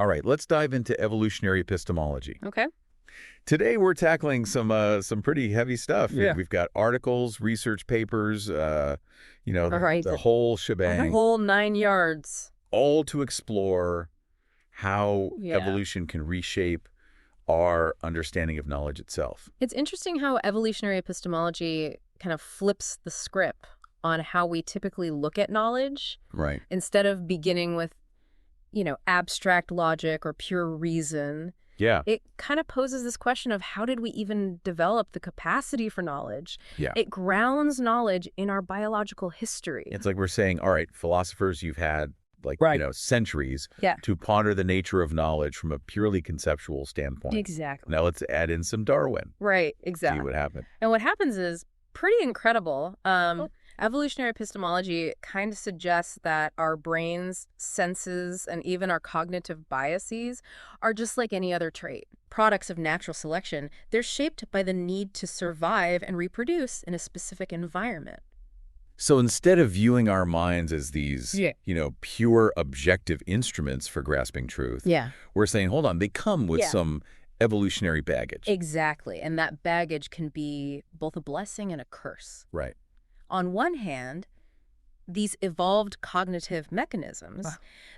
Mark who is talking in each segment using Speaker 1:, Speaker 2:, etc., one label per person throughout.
Speaker 1: All right, let's dive into evolutionary epistemology.
Speaker 2: Okay.
Speaker 1: Today we're tackling some pretty heavy stuff.
Speaker 2: Yeah.
Speaker 1: We've got articles, research papers,
Speaker 2: All right.
Speaker 1: the whole
Speaker 2: The
Speaker 1: shebang,
Speaker 2: whole 9 yards.
Speaker 1: all to explore how
Speaker 2: Yeah.
Speaker 1: evolution can reshape our understanding of knowledge itself.
Speaker 2: It's interesting how evolutionary epistemology kind of flips the script on how we typically look at knowledge.
Speaker 1: Right.
Speaker 2: Instead of beginning with, abstract logic or pure reason.
Speaker 1: Yeah.
Speaker 2: It kind of poses this question of how did we even develop the capacity for knowledge?
Speaker 1: Yeah.
Speaker 2: It grounds knowledge in our biological history.
Speaker 1: It's like we're saying, all right, philosophers, you've had centuries
Speaker 2: Yeah.
Speaker 1: to ponder the nature of knowledge from a purely conceptual standpoint.
Speaker 2: Exactly.
Speaker 1: Now let's add in some Darwin.
Speaker 2: Right, exactly.
Speaker 1: See what happened.
Speaker 2: And what happens is pretty incredible. Evolutionary epistemology kind of suggests that our brains, senses, and even our cognitive biases are just like any other trait. Products of natural selection, they're shaped by the need to survive and reproduce in a specific environment.
Speaker 1: So instead of viewing our minds as these,
Speaker 2: Yeah.
Speaker 1: pure objective instruments for grasping truth,
Speaker 2: Yeah.
Speaker 1: we're saying, hold on, they come with some evolutionary baggage.
Speaker 2: Exactly. And that baggage can be both a blessing and a curse.
Speaker 1: Right.
Speaker 2: On one hand, these evolved cognitive mechanisms,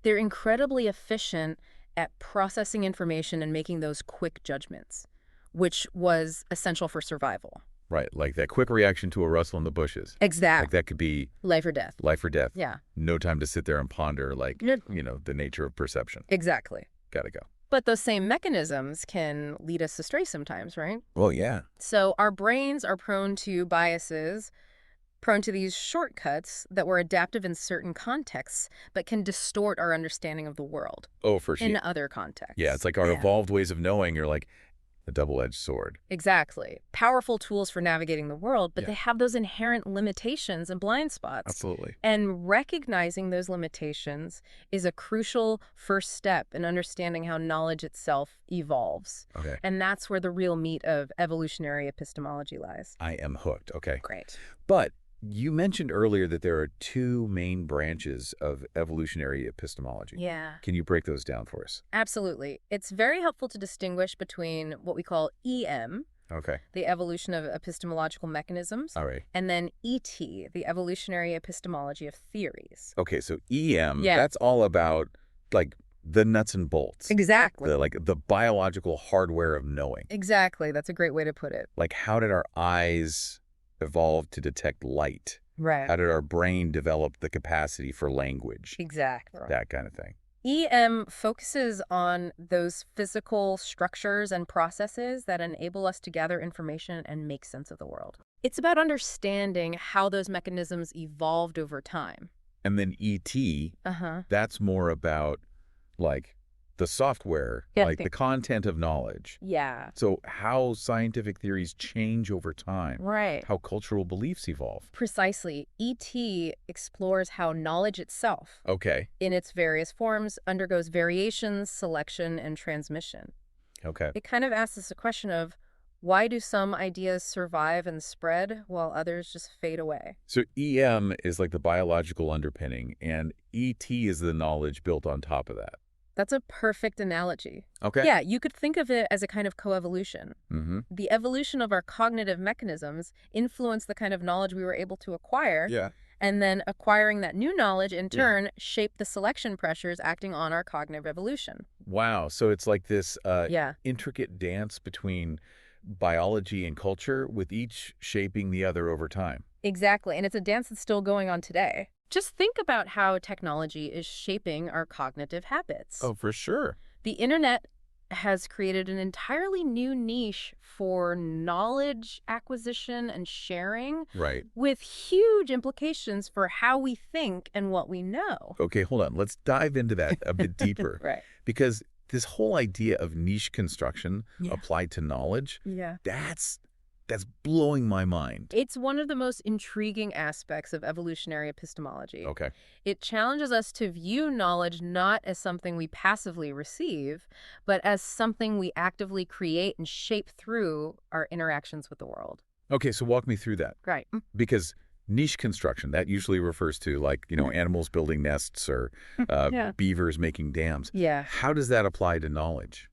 Speaker 2: they're incredibly efficient at processing information and making those quick judgments, which was essential for survival.
Speaker 1: Right. Like that quick reaction to a rustle in the bushes.
Speaker 2: Exactly.
Speaker 1: Like that could be
Speaker 2: Life or death.
Speaker 1: life or death.
Speaker 2: Yeah.
Speaker 1: No time to sit there and ponder,
Speaker 2: Yep.
Speaker 1: the nature of perception.
Speaker 2: Exactly.
Speaker 1: Gotta go.
Speaker 2: But those same mechanisms can lead us astray sometimes, right?
Speaker 1: Well, yeah.
Speaker 2: So our brains are prone to biases, prone to these shortcuts that were adaptive in certain contexts, but can distort our understanding of the world
Speaker 1: Oh, for sure.
Speaker 2: in other contexts.
Speaker 1: Yeah, it's like our evolved ways of knowing are like a double-edged sword.
Speaker 2: Exactly. Powerful tools for navigating the world, but
Speaker 1: Yeah.
Speaker 2: they have those inherent limitations and blind spots.
Speaker 1: Absolutely.
Speaker 2: And recognizing those limitations is a crucial first step in understanding how knowledge itself evolves.
Speaker 1: Okay.
Speaker 2: And that's where the real meat of evolutionary epistemology lies.
Speaker 1: I am hooked. Okay.
Speaker 2: Great.
Speaker 1: But you mentioned earlier that there are two main branches of evolutionary epistemology.
Speaker 2: Yeah.
Speaker 1: Can you break those down for us?
Speaker 2: Absolutely. It's very helpful to distinguish between what we call EM,
Speaker 1: Okay.
Speaker 2: the evolution of epistemological mechanisms,
Speaker 1: All right.
Speaker 2: and then ET, the evolutionary epistemology of theories.
Speaker 1: Okay, so EM,
Speaker 2: Yeah.
Speaker 1: that's all about like the nuts and bolts.
Speaker 2: Exactly.
Speaker 1: The biological hardware of knowing.
Speaker 2: Exactly. That's a great way to put it.
Speaker 1: Like how did our eyes evolve to detect light?
Speaker 2: Right.
Speaker 1: How did our brain develop the capacity for language?
Speaker 2: Exactly.
Speaker 1: That kind of thing.
Speaker 2: EM focuses on those physical structures and processes that enable us to gather information and make sense of the world. It's about understanding how those mechanisms evolved over time.
Speaker 1: And then ET, that's more about like the software, like the content of knowledge.
Speaker 2: Yeah.
Speaker 1: So how scientific theories change over time.
Speaker 2: Right.
Speaker 1: How cultural beliefs evolve.
Speaker 2: Precisely. ET explores how knowledge itself,
Speaker 1: Okay.
Speaker 2: in its various forms, undergoes variations, selection, and transmission.
Speaker 1: Okay.
Speaker 2: It kind of asks us a question of why do some ideas survive and spread while others just fade away?
Speaker 1: So EM is like the biological underpinning, and ET is the knowledge built on top of that.
Speaker 2: That's a perfect analogy.
Speaker 1: Okay.
Speaker 2: Yeah, you could think of it as a kind of coevolution.
Speaker 1: Mm-hmm.
Speaker 2: The evolution of our cognitive mechanisms influenced the kind of knowledge we were able to acquire.
Speaker 1: Yeah.
Speaker 2: And then acquiring that new knowledge, in turn, shaped the selection pressures acting on our cognitive evolution.
Speaker 1: Wow. So it's like this
Speaker 2: Yeah.
Speaker 1: intricate dance between biology and culture, with each shaping the other over time.
Speaker 2: Exactly. And it's a dance that's still going on today. Just think about how technology is shaping our cognitive habits.
Speaker 1: Oh, for sure.
Speaker 2: The internet has created an entirely new niche for knowledge acquisition and sharing,
Speaker 1: Right.
Speaker 2: with huge implications for how we think and what we know.
Speaker 1: Okay, hold on. Let's dive into that a bit deeper.
Speaker 2: Right.
Speaker 1: Because this whole idea of niche construction applied to knowledge,
Speaker 2: Yeah.
Speaker 1: that's blowing my mind.
Speaker 2: It's one of the most intriguing aspects of evolutionary epistemology.
Speaker 1: Okay.
Speaker 2: It challenges us to view knowledge not as something we passively receive, but as something we actively create and shape through our interactions with the world.
Speaker 1: Okay, so walk me through that.
Speaker 2: Right.
Speaker 1: Because Niche construction, that usually refers to like, animals building nests or beavers making dams.
Speaker 2: Yeah.
Speaker 1: How does that apply to knowledge?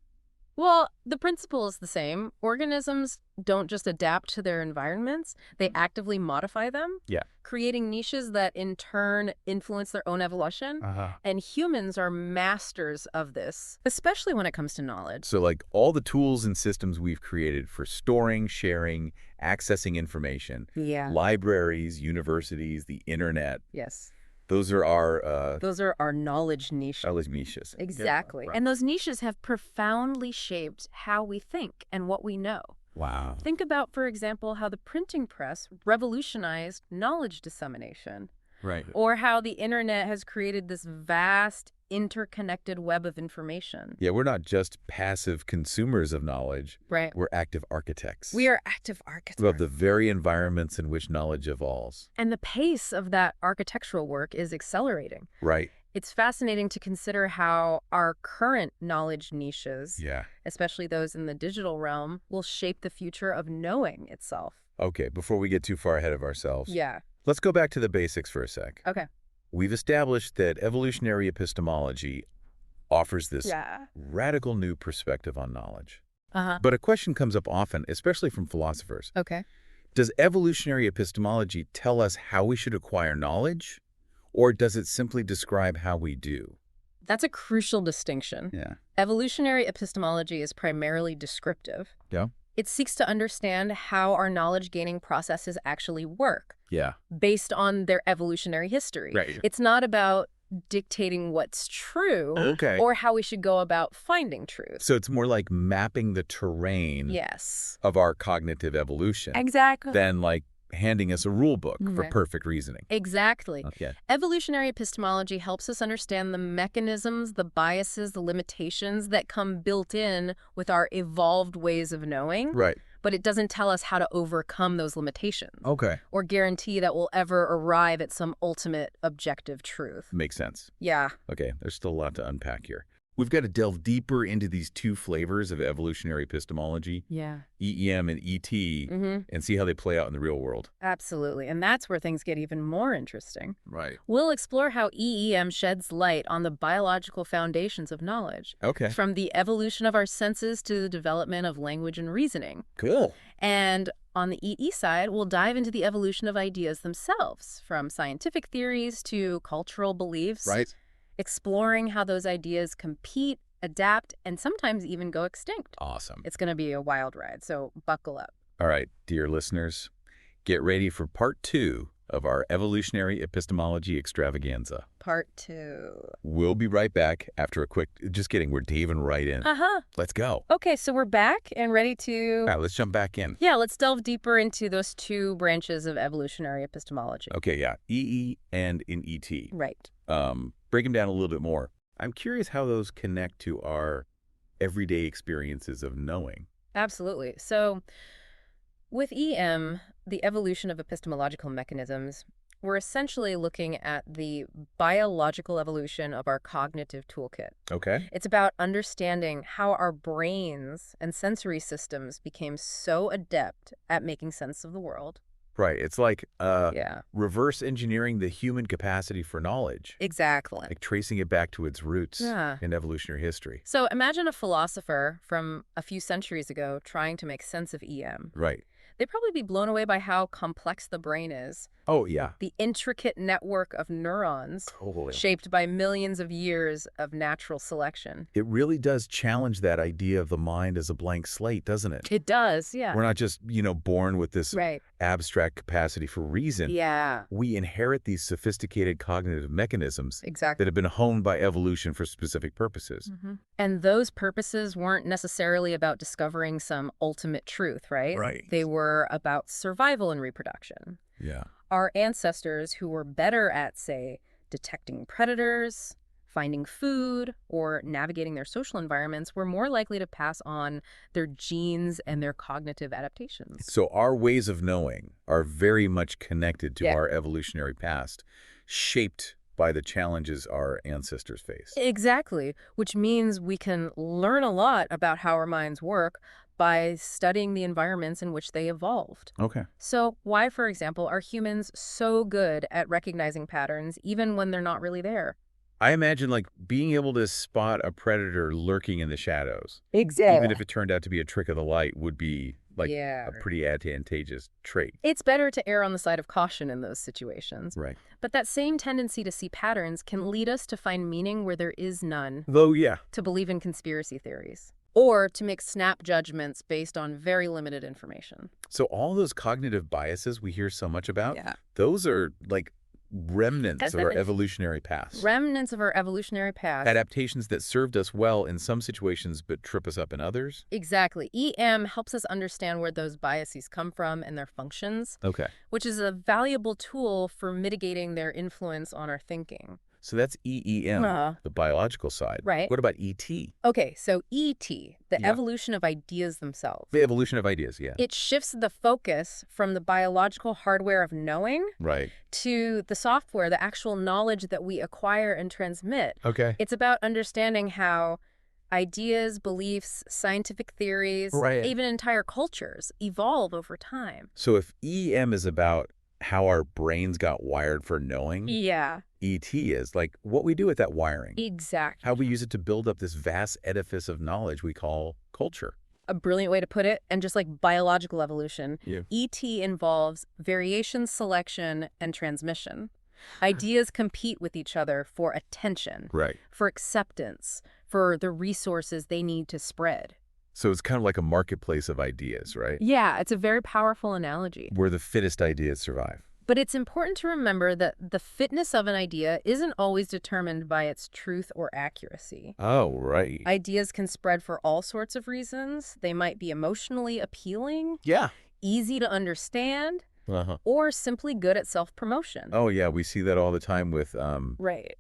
Speaker 2: Well, the principle is the same. Organisms don't just adapt to their environments, they actively modify them, creating niches that in turn influence their own evolution. And humans are masters of this, especially when it comes to knowledge.
Speaker 1: So like all the tools and systems we've created for storing, sharing, accessing information, libraries, universities, the internet.
Speaker 2: Yes.
Speaker 1: Those are our
Speaker 2: knowledge niches.
Speaker 1: Knowledge niches.
Speaker 2: Exactly. Yeah, right. And those niches have profoundly shaped how we think and what we know.
Speaker 1: Wow.
Speaker 2: Think about, for example, how the printing press revolutionized knowledge dissemination.
Speaker 1: Right.
Speaker 2: Or how the internet has created this vast, interconnected web of information.
Speaker 1: Yeah, we're not just passive consumers of knowledge.
Speaker 2: Right.
Speaker 1: We're active architects.
Speaker 2: We are active architects.
Speaker 1: Of the very environments in which knowledge evolves.
Speaker 2: And the pace of that architectural work is accelerating.
Speaker 1: Right.
Speaker 2: It's fascinating to consider how our current knowledge niches, especially those in the digital realm, will shape the future of knowing itself.
Speaker 1: Okay, before we get too far ahead of ourselves. Let's go back to the basics for a sec.
Speaker 2: Okay.
Speaker 1: We've established that evolutionary epistemology offers this radical new perspective on knowledge. But a question comes up often, especially from philosophers.
Speaker 2: Okay.
Speaker 1: Does evolutionary epistemology tell us how we should acquire knowledge, or does it simply describe how we do?
Speaker 2: That's a crucial distinction. Evolutionary epistemology is primarily descriptive. It seeks to understand how our knowledge-gaining processes actually work. Based on their evolutionary history.
Speaker 1: Right.
Speaker 2: It's not about dictating what's true or how we should go about finding truth.
Speaker 1: So it's more like mapping the terrain of our cognitive evolution than like handing us a rule book for perfect reasoning.
Speaker 2: Exactly. Evolutionary epistemology helps us understand the mechanisms, the biases, the limitations that come built in with our evolved ways of knowing.
Speaker 1: Right.
Speaker 2: But it doesn't tell us how to overcome those limitations.
Speaker 1: Or
Speaker 2: guarantee that we'll ever arrive at some ultimate objective truth.
Speaker 1: Makes sense.
Speaker 2: Okay,
Speaker 1: there's still a lot to unpack here. We've got to delve deeper into these two flavors of evolutionary epistemology, EEM and ET, and see how they play out in the real world.
Speaker 2: Absolutely. And that's where things get even more interesting.
Speaker 1: Right.
Speaker 2: We'll explore how EEM sheds light on the biological foundations of knowledge. From the evolution of our senses to the development of language and reasoning.
Speaker 1: Cool.
Speaker 2: And on the EE side, we'll dive into the evolution of ideas themselves, from scientific theories to cultural beliefs.
Speaker 1: Right.
Speaker 2: Exploring how those ideas compete, adapt, and sometimes even go extinct.
Speaker 1: Awesome.
Speaker 2: It's going to be a wild ride, so buckle up.
Speaker 1: All right, dear listeners, get ready for part 2 of our evolutionary epistemology extravaganza.
Speaker 2: Part 2.
Speaker 1: We'll be right back after a quick... Just kidding, we're diving right in. Let's go.
Speaker 2: Okay, so we're back and ready to...
Speaker 1: All right, let's jump back in.
Speaker 2: Let's delve deeper into those two branches of evolutionary epistemology.
Speaker 1: Okay, EE and in ET.
Speaker 2: Right.
Speaker 1: Break them down a little bit more. I'm curious how those connect to our everyday experiences of knowing.
Speaker 2: Absolutely. So with EM, the evolution of epistemological mechanisms, we're essentially looking at the biological evolution of our cognitive toolkit. It's about understanding how our brains and sensory systems became so adept at making sense of the world.
Speaker 1: Right. It's like reverse engineering the human capacity for knowledge.
Speaker 2: Exactly.
Speaker 1: Like tracing it back to its roots in evolutionary history.
Speaker 2: So imagine a philosopher from a few centuries ago trying to make sense of EM.
Speaker 1: Right.
Speaker 2: They'd probably be blown away by how complex the brain is.
Speaker 1: Oh, yeah.
Speaker 2: The intricate network of neurons shaped by millions of years of natural selection.
Speaker 1: It really does challenge that idea of the mind as a blank slate, doesn't it?
Speaker 2: It does, yeah.
Speaker 1: We're not just, born with this abstract capacity for reason. We inherit these sophisticated cognitive mechanisms that have been honed by evolution for specific purposes.
Speaker 2: And those purposes weren't necessarily about discovering some ultimate truth, right? They were about survival and reproduction. Our ancestors who were better at, say, detecting predators, finding food, or navigating their social environments were more likely to pass on their genes and their cognitive adaptations.
Speaker 1: So our ways of knowing are very much connected to our evolutionary past, shaped by the challenges our ancestors faced.
Speaker 2: Exactly, which means we can learn a lot about how our minds work, by studying the environments in which they evolved.
Speaker 1: Okay.
Speaker 2: So why, for example, are humans so good at recognizing patterns even when they're not really there?
Speaker 1: I imagine like being able to spot a predator lurking in the shadows,
Speaker 2: Exactly.
Speaker 1: even if it turned out to be a trick of the light, would be like
Speaker 2: Yeah.
Speaker 1: a pretty advantageous trait.
Speaker 2: It's better to err on the side of caution in those situations.
Speaker 1: Right.
Speaker 2: But that same tendency to see patterns can lead us to find meaning where there is none,
Speaker 1: Though, yeah.
Speaker 2: to believe in conspiracy theories, or to make snap judgments based on very limited information.
Speaker 1: So all those cognitive biases we hear so much about,
Speaker 2: Yeah.
Speaker 1: those are like remnants of our evolutionary past.
Speaker 2: Remnants of our evolutionary past.
Speaker 1: Adaptations that served us well in some situations but trip us up in others.
Speaker 2: Exactly. EM helps us understand where those biases come from and their functions,
Speaker 1: Okay.
Speaker 2: which is a valuable tool for mitigating their influence on our thinking.
Speaker 1: So that's EEM, the biological side.
Speaker 2: Right.
Speaker 1: What about ET?
Speaker 2: Okay, so ET, the evolution of ideas themselves.
Speaker 1: The evolution of ideas, yeah.
Speaker 2: It shifts the focus from the biological hardware of knowing to the software, the actual knowledge that we acquire and transmit.
Speaker 1: Okay.
Speaker 2: It's about understanding how ideas, beliefs, scientific theories, even entire cultures evolve over time.
Speaker 1: So if EM is about how our brains got wired for knowing, ET is like what we do with that wiring.
Speaker 2: Exactly.
Speaker 1: How we use it to build up this vast edifice of knowledge we call culture.
Speaker 2: A brilliant way to put it. And just like biological evolution, ET involves variation, selection, and transmission. Ideas compete with each other for attention, for acceptance, for the resources they need to spread.
Speaker 1: So it's kind of like a marketplace of ideas, right?
Speaker 2: Yeah, it's a very powerful analogy.
Speaker 1: Where the fittest ideas survive.
Speaker 2: But it's important to remember that the fitness of an idea isn't always determined by its truth or accuracy.
Speaker 1: Oh, right.
Speaker 2: Ideas can spread for all sorts of reasons. They might be emotionally appealing, easy to understand, or simply good at self-promotion.
Speaker 1: Oh, yeah. We see that all the time with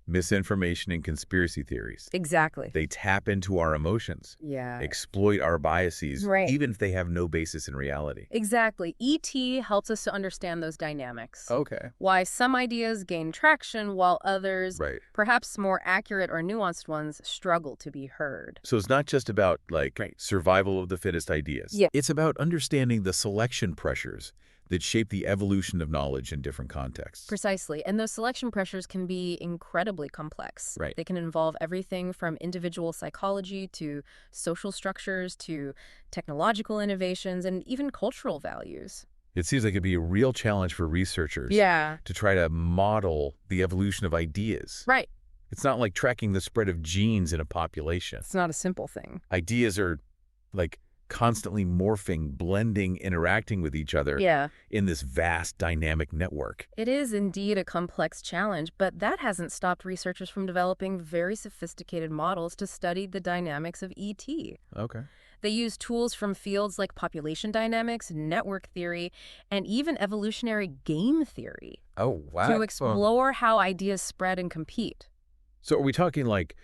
Speaker 1: misinformation and conspiracy theories.
Speaker 2: Exactly.
Speaker 1: They tap into our emotions, exploit our biases, even if they have no basis in reality.
Speaker 2: Exactly. ET helps us to understand those dynamics.
Speaker 1: Okay.
Speaker 2: Why some ideas gain traction while others, perhaps more accurate or nuanced ones, struggle to be heard.
Speaker 1: So it's not just about like survival of the fittest ideas. It's about understanding the selection pressures that shape the evolution of knowledge in different contexts.
Speaker 2: Precisely. And those selection pressures can be incredibly complex. They can involve everything from individual psychology to social structures to technological innovations and even cultural values.
Speaker 1: It seems like it'd be a real challenge for researchers to try to model the evolution of ideas. It's not like tracking the spread of genes in a population.
Speaker 2: It's not a simple thing.
Speaker 1: Ideas are like constantly morphing, blending, interacting with each other in this vast dynamic network.
Speaker 2: It is indeed a complex challenge, but that hasn't stopped researchers from developing very sophisticated models to study the dynamics of ET.
Speaker 1: Okay.
Speaker 2: They use tools from fields like population dynamics, network theory, and even evolutionary game theory to explore how ideas spread and compete.
Speaker 1: So are we talking like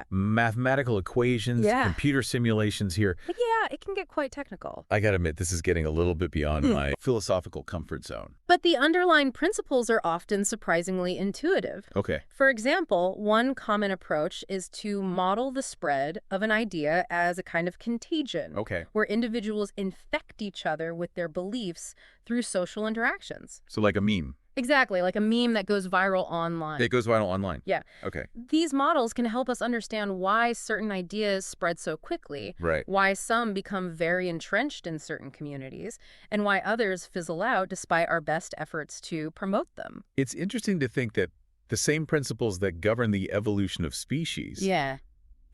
Speaker 1: mathematical equations, computer simulations here?
Speaker 2: Yeah, it can get quite technical.
Speaker 1: I gotta admit, this is getting a little bit beyond my philosophical comfort zone.
Speaker 2: But the underlying principles are often surprisingly intuitive.
Speaker 1: Okay.
Speaker 2: For example, one common approach is to model the spread of an idea as a kind of contagion, where individuals infect each other with their beliefs through social interactions.
Speaker 1: So like a meme.
Speaker 2: Exactly, like a meme that goes viral online.
Speaker 1: It goes viral online?
Speaker 2: Yeah.
Speaker 1: Okay.
Speaker 2: These models can help us understand why certain ideas spread so quickly, why some become very entrenched in certain communities, and why others fizzle out despite our best efforts to promote them.
Speaker 1: It's interesting to think that the same principles that govern the evolution of species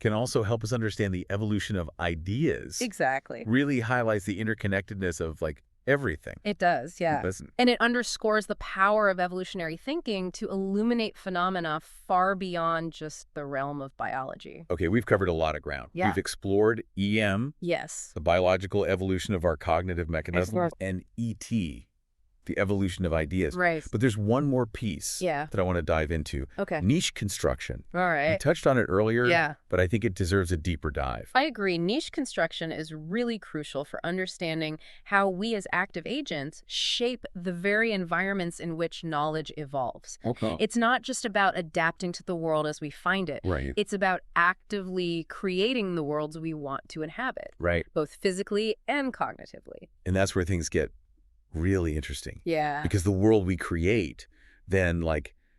Speaker 1: can also help us understand the evolution of ideas.
Speaker 2: Exactly.
Speaker 1: Really highlights the interconnectedness of like everything.
Speaker 2: It does, yeah. And it underscores the power of evolutionary thinking to illuminate phenomena far beyond just the realm of biology.
Speaker 1: Okay, we've covered a lot of ground. We've explored EM, the biological evolution of our cognitive mechanism, and ET, the evolution of ideas.
Speaker 2: Right.
Speaker 1: But there's one more piece that I want to dive into.
Speaker 2: Okay.
Speaker 1: Niche construction.
Speaker 2: All right.
Speaker 1: We touched on it earlier, but I think it deserves a deeper dive.
Speaker 2: I agree. Niche construction is really crucial for understanding how we as active agents shape the very environments in which knowledge evolves.
Speaker 1: Okay.
Speaker 2: It's not just about adapting to the world as we find it.
Speaker 1: Right.
Speaker 2: It's about actively creating the worlds we want to inhabit.
Speaker 1: Right.
Speaker 2: Both physically and cognitively.
Speaker 1: And that's where things get really interesting.
Speaker 2: Yeah.
Speaker 1: Because the world we create then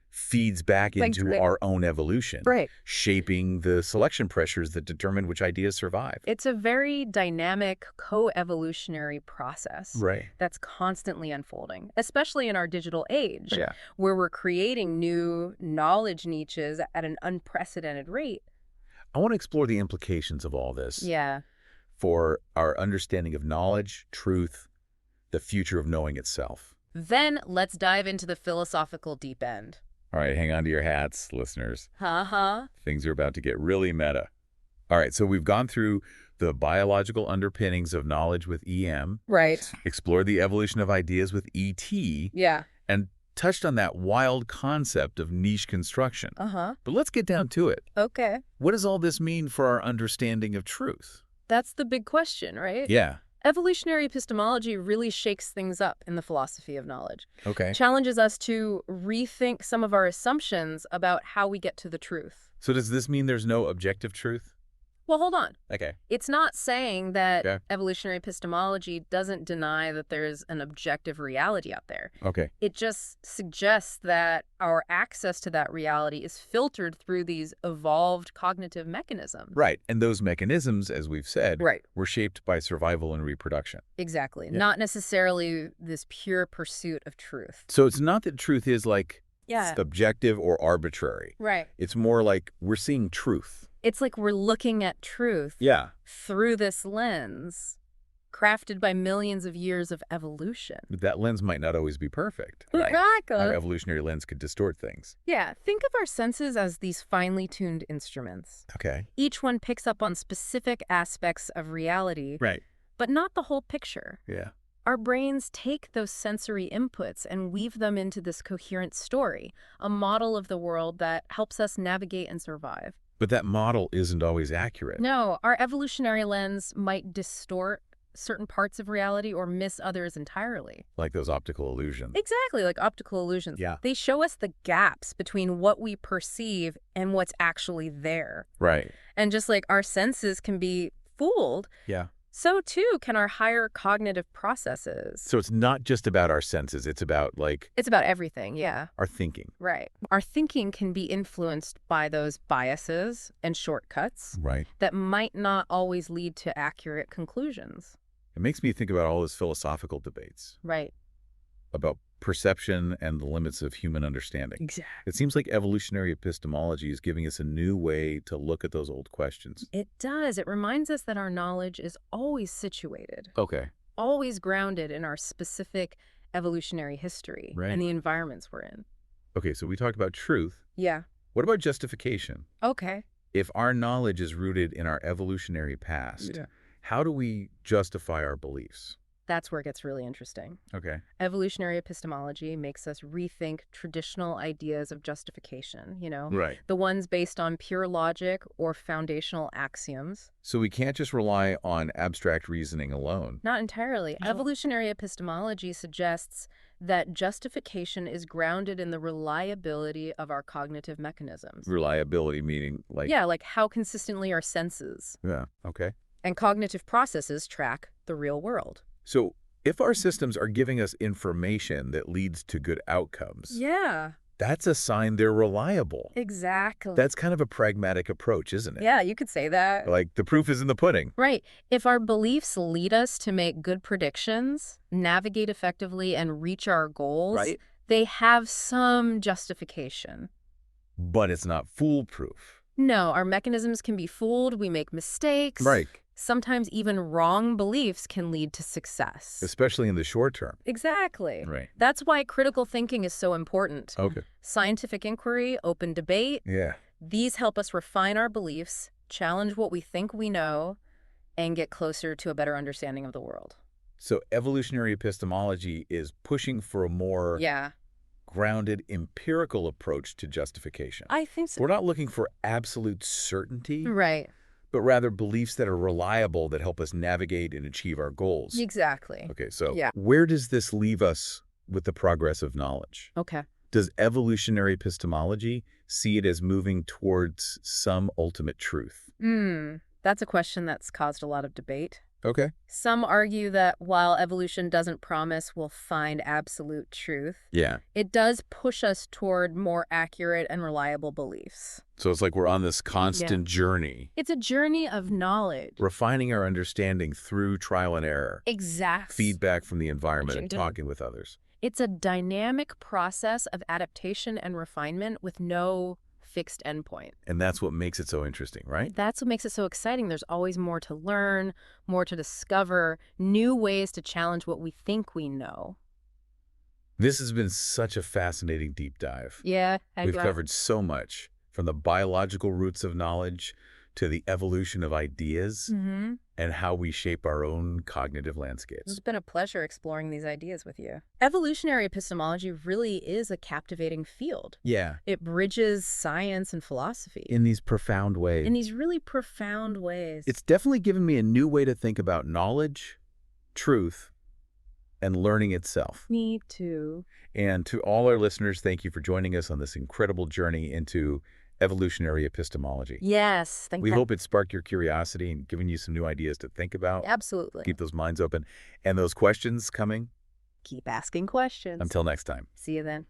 Speaker 1: feeds back into our own evolution.
Speaker 2: Right.
Speaker 1: Shaping the selection pressures that determine which ideas survive.
Speaker 2: It's a very dynamic co-evolutionary process.
Speaker 1: Right.
Speaker 2: That's constantly unfolding, especially in our digital age,
Speaker 1: Yeah.
Speaker 2: where we're creating new knowledge niches at an unprecedented rate.
Speaker 1: I want to explore the implications of all this.
Speaker 2: Yeah.
Speaker 1: For our understanding of knowledge, truth, the future of knowing itself.
Speaker 2: Then let's dive into the philosophical deep end.
Speaker 1: All right, hang on to your hats, listeners.
Speaker 2: Uh-huh.
Speaker 1: Things are about to get really meta. All right, so we've gone through the biological underpinnings of knowledge with EM.
Speaker 2: Right.
Speaker 1: Explored the evolution of ideas with ET.
Speaker 2: Yeah.
Speaker 1: And touched on that wild concept of niche construction.
Speaker 2: Uh-huh.
Speaker 1: But let's get down to it.
Speaker 2: Okay.
Speaker 1: What does all this mean for our understanding of truth?
Speaker 2: That's the big question, right?
Speaker 1: Yeah.
Speaker 2: Evolutionary epistemology really shakes things up in the philosophy of knowledge.
Speaker 1: Okay.
Speaker 2: Challenges us to rethink some of our assumptions about how we get to the truth.
Speaker 1: So does this mean there's no objective truth?
Speaker 2: Well, hold on.
Speaker 1: Okay.
Speaker 2: It's not saying that evolutionary epistemology doesn't deny that there's an objective reality out there.
Speaker 1: Okay.
Speaker 2: It just suggests that our access to that reality is filtered through these evolved cognitive mechanisms.
Speaker 1: Right. And those mechanisms, as we've said,
Speaker 2: Right.
Speaker 1: were shaped by survival and reproduction.
Speaker 2: Exactly.
Speaker 1: Yeah.
Speaker 2: Not necessarily this pure pursuit of truth.
Speaker 1: So it's not that truth is
Speaker 2: Yeah.
Speaker 1: objective or arbitrary.
Speaker 2: Right.
Speaker 1: It's more like we're seeing truth.
Speaker 2: It's like we're looking at truth through this lens crafted by millions of years of evolution.
Speaker 1: But that lens might not always be perfect. Right. Our evolutionary lens could distort things.
Speaker 2: Yeah, think of our senses as these finely tuned instruments.
Speaker 1: Okay.
Speaker 2: Each one picks up on specific aspects of reality,
Speaker 1: Right.
Speaker 2: but not the whole picture.
Speaker 1: Yeah.
Speaker 2: Our brains take those sensory inputs and weave them into this coherent story, a model of the world that helps us navigate and survive.
Speaker 1: But that model isn't always accurate.
Speaker 2: No, our evolutionary lens might distort certain parts of reality or miss others entirely.
Speaker 1: Like those optical illusions.
Speaker 2: Exactly, like optical illusions.
Speaker 1: Yeah.
Speaker 2: They show us the gaps between what we perceive and what's actually there.
Speaker 1: Right.
Speaker 2: And just like our senses can be fooled,
Speaker 1: Yeah.
Speaker 2: so too can our higher cognitive processes.
Speaker 1: So it's not just about our senses. It's about
Speaker 2: It's about everything, yeah.
Speaker 1: our thinking.
Speaker 2: Right. Our thinking can be influenced by those biases and shortcuts
Speaker 1: Right.
Speaker 2: that might not always lead to accurate conclusions.
Speaker 1: It makes me think about all those philosophical debates
Speaker 2: Right.
Speaker 1: about perception and the limits of human understanding.
Speaker 2: Exactly.
Speaker 1: It seems like evolutionary epistemology is giving us a new way to look at those old questions.
Speaker 2: It does. It reminds us that our knowledge is always situated,
Speaker 1: Okay.
Speaker 2: always grounded in our specific evolutionary history and the environments we're in.
Speaker 1: Okay, so we talked about truth.
Speaker 2: Yeah.
Speaker 1: What about justification?
Speaker 2: Okay.
Speaker 1: If our knowledge is rooted in our evolutionary past, how do we justify our beliefs?
Speaker 2: That's where it gets really interesting.
Speaker 1: Okay.
Speaker 2: Evolutionary epistemology makes us rethink traditional ideas of justification,
Speaker 1: Right.
Speaker 2: the ones based on pure logic or foundational axioms.
Speaker 1: So we can't just rely on abstract reasoning alone.
Speaker 2: Not entirely. Evolutionary epistemology suggests that justification is grounded in the reliability of our cognitive mechanisms.
Speaker 1: Reliability meaning
Speaker 2: Yeah, like how consistently our senses
Speaker 1: Yeah, okay.
Speaker 2: and cognitive processes track the real world.
Speaker 1: So if our systems are giving us information that leads to good outcomes,
Speaker 2: Yeah,
Speaker 1: that's a sign they're reliable.
Speaker 2: exactly.
Speaker 1: That's kind of a pragmatic approach, isn't it?
Speaker 2: Yeah, you could say that.
Speaker 1: Like the proof is in the pudding.
Speaker 2: Right. If our beliefs lead us to make good predictions, navigate effectively, and reach our goals, they have some justification.
Speaker 1: But it's not foolproof.
Speaker 2: No, our mechanisms can be fooled. We make mistakes.
Speaker 1: Right.
Speaker 2: Sometimes even wrong beliefs can lead to success.
Speaker 1: Especially in the short term.
Speaker 2: Exactly.
Speaker 1: Right.
Speaker 2: That's why critical thinking is so important.
Speaker 1: Okay.
Speaker 2: Scientific inquiry, open debate.
Speaker 1: Yeah.
Speaker 2: These help us refine our beliefs, challenge what we think we know, and get closer to a better understanding of the world.
Speaker 1: So evolutionary epistemology is pushing for a more grounded empirical approach to justification.
Speaker 2: I think so.
Speaker 1: We're not looking for absolute certainty.
Speaker 2: Right.
Speaker 1: But rather beliefs that are reliable that help us navigate and achieve our goals.
Speaker 2: Exactly.
Speaker 1: Okay, so where does this leave us with the progress of knowledge?
Speaker 2: Okay.
Speaker 1: Does evolutionary epistemology see it as moving towards some ultimate truth?
Speaker 2: That's a question that's caused a lot of debate.
Speaker 1: Okay.
Speaker 2: Some argue that while evolution doesn't promise we'll find absolute truth, it does push us toward more accurate and reliable beliefs.
Speaker 1: So it's like we're on this constant journey.
Speaker 2: It's a journey of knowledge.
Speaker 1: Refining our understanding through trial and error.
Speaker 2: Exactly.
Speaker 1: Feedback from the environment and talking with others.
Speaker 2: It's a dynamic process of adaptation and refinement with no fixed endpoint.
Speaker 1: And that's what makes it so interesting, right?
Speaker 2: That's what makes it so exciting. There's always more to learn, more to discover, new ways to challenge what we think we know.
Speaker 1: This has been such a fascinating deep dive.
Speaker 2: Yeah.
Speaker 1: We've covered so much, from the biological roots of knowledge to the evolution of ideas and how we shape our own cognitive landscapes.
Speaker 2: It's been a pleasure exploring these ideas with you. Evolutionary epistemology really is a captivating field.
Speaker 1: Yeah.
Speaker 2: It bridges science and philosophy.
Speaker 1: In these profound ways.
Speaker 2: In these really profound ways.
Speaker 1: It's definitely given me a new way to think about knowledge, truth, and learning itself.
Speaker 2: Me too.
Speaker 1: And to all our listeners, thank you for joining us on this incredible journey into evolutionary epistemology.
Speaker 2: Yes.
Speaker 1: We hope it sparked your curiosity and given you some new ideas to think about.
Speaker 2: Absolutely.
Speaker 1: Keep those minds open. And those questions coming.
Speaker 2: Keep asking questions.
Speaker 1: Until next time.
Speaker 2: See you then.